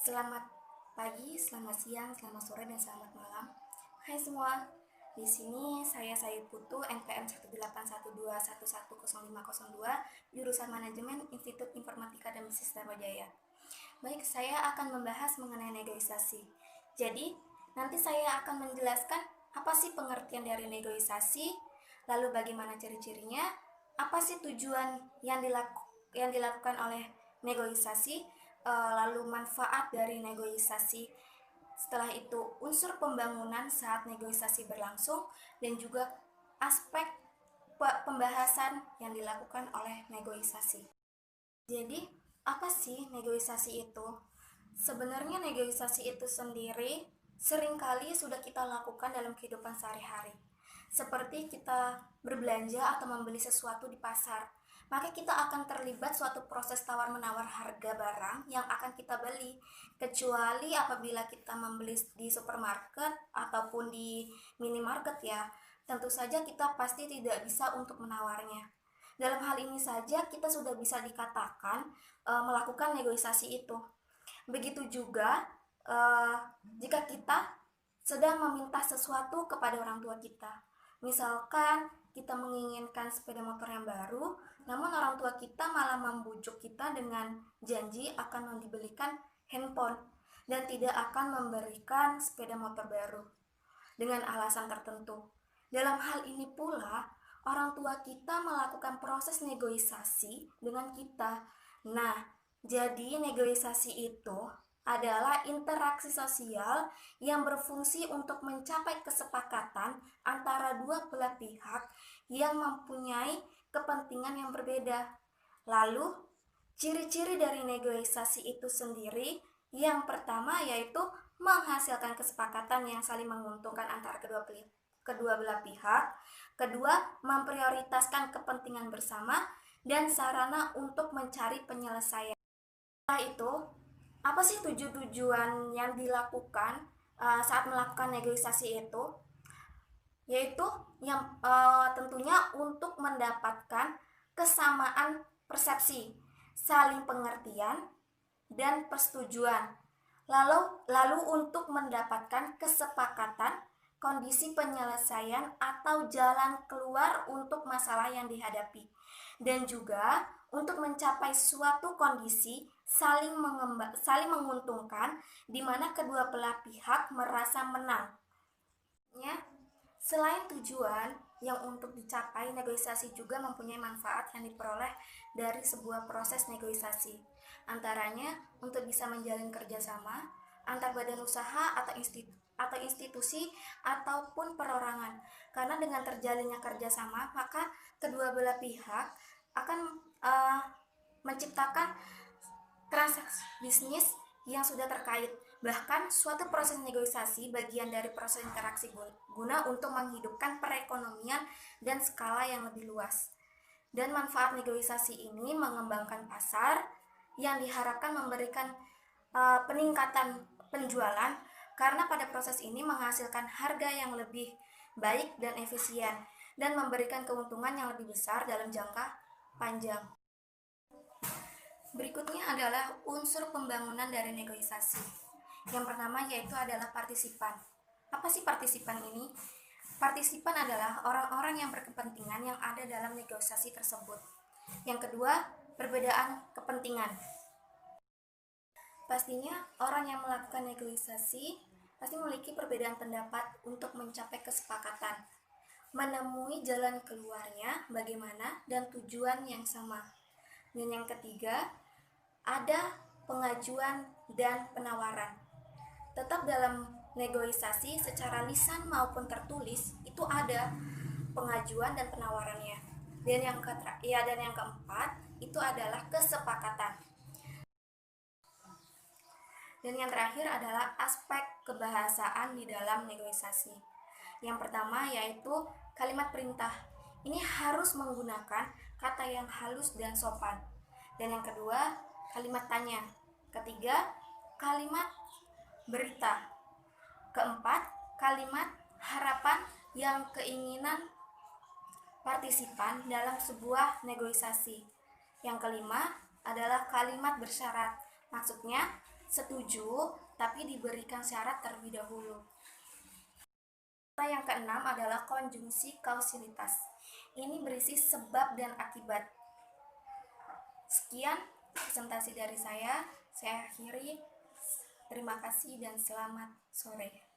Selamat pagi, selamat siang, selamat sore, dan selamat malam. Hai semua, di sini saya Sayid Putu, NPM 18121110502, jurusan Manajemen Institut Informatika dan Bisnis Dharmajaya. Baik, saya akan membahas mengenai negosiasi. Jadi, nanti saya akan menjelaskan apa sih pengertian dari negosiasi, lalu bagaimana ciri-cirinya, apa sih tujuan yang dilakukan oleh negosiasi, lalu manfaat dari negosiasi. Setelah itu, unsur pembangunan saat negosiasi berlangsung, dan juga aspek pembahasan yang dilakukan oleh negosiasi. Jadi, apa sih negosiasi itu? Sebenarnya negosiasi itu sendiri seringkali sudah kita lakukan dalam kehidupan sehari-hari. Seperti kita berbelanja atau membeli sesuatu di pasar, maka kita akan terlibat suatu proses tawar-menawar harga barang yang akan kita beli. Kecuali apabila kita membeli di supermarket ataupun di minimarket ya, tentu saja kita pasti tidak bisa untuk menawarnya. Dalam hal ini saja kita sudah bisa dikatakan melakukan negosiasi itu. Begitu juga jika kita sedang meminta sesuatu kepada orang tua kita. Misalkan kita menginginkan sepeda motor yang baru, namun orang tua kita malah membujuk kita dengan janji akan dibelikan handphone dan tidak akan memberikan sepeda motor baru dengan alasan tertentu. Dalam hal ini pula, orang tua kita melakukan proses negosiasi dengan kita. Nah, jadi negosiasi itu adalah interaksi sosial yang berfungsi untuk mencapai kesepakatan antara dua belah pihak yang mempunyai kepentingan yang berbeda. Lalu, ciri-ciri dari negosiasi itu sendiri, yang pertama yaitu menghasilkan kesepakatan yang saling menguntungkan antara kedua belah pihak. Kedua, memprioritaskan kepentingan bersama dan sarana untuk mencari penyelesaian. Setelah itu, apa sih tujuan yang dilakukan saat melakukan negosiasi itu? Yaitu yang tentunya untuk mendapatkan kesamaan persepsi, saling pengertian, dan persetujuan. Lalu untuk mendapatkan kesepakatan, kondisi penyelesaian atau jalan keluar untuk masalah yang dihadapi. Dan juga untuk mencapai suatu kondisi saling menguntungkan di mana kedua belah pihak merasa menang. Selain tujuan yang untuk dicapai, negosiasi juga mempunyai manfaat yang diperoleh dari sebuah proses negosiasi. Antaranya untuk bisa menjalin kerjasama antar badan usaha atau institusi ataupun perorangan. Karena dengan terjalinnya kerjasama, maka kedua belah pihak akan menciptakan transaksi bisnis yang sudah terkait. Bahkan suatu proses negosiasi bagian dari proses interaksi guna untuk menghidupkan perekonomian dan skala yang lebih luas. Dan manfaat negosiasi ini mengembangkan pasar yang diharapkan memberikan peningkatan penjualan, karena pada proses ini menghasilkan harga yang lebih baik dan efisien dan memberikan keuntungan yang lebih besar dalam jangka panjang. Berikutnya adalah unsur pembangunan dari negosiasi. Yang pertama yaitu adalah partisipan. Apa sih partisipan ini? Partisipan adalah orang-orang yang berkepentingan yang ada dalam negosiasi tersebut. Yang kedua, perbedaan kepentingan. Pastinya orang yang melakukan negosiasi pasti memiliki perbedaan pendapat untuk mencapai kesepakatan, menemui jalan keluarnya bagaimana, dan tujuan yang sama. Dan yang ketiga, ada pengajuan dan penawaran. Tetap dalam negosiasi secara lisan maupun tertulis itu ada pengajuan dan penawarannya. Dan yang keempat itu adalah kesepakatan. Dan yang terakhir adalah aspek kebahasaan di dalam negosiasi. Yang pertama yaitu kalimat perintah. Ini harus menggunakan kata yang halus dan sopan. Dan yang kedua, kalimat tanya. Ketiga, kalimat berita. Keempat, kalimat harapan yang keinginan partisipan dalam sebuah negosiasi. Yang kelima adalah kalimat bersyarat. Maksudnya, setuju, tapi diberikan syarat terlebih dahulu. Yang keenam adalah konjungsi kausalitas. Ini berisi sebab dan akibat. Sekian presentasi dari saya akhiri. Terima kasih dan selamat sore.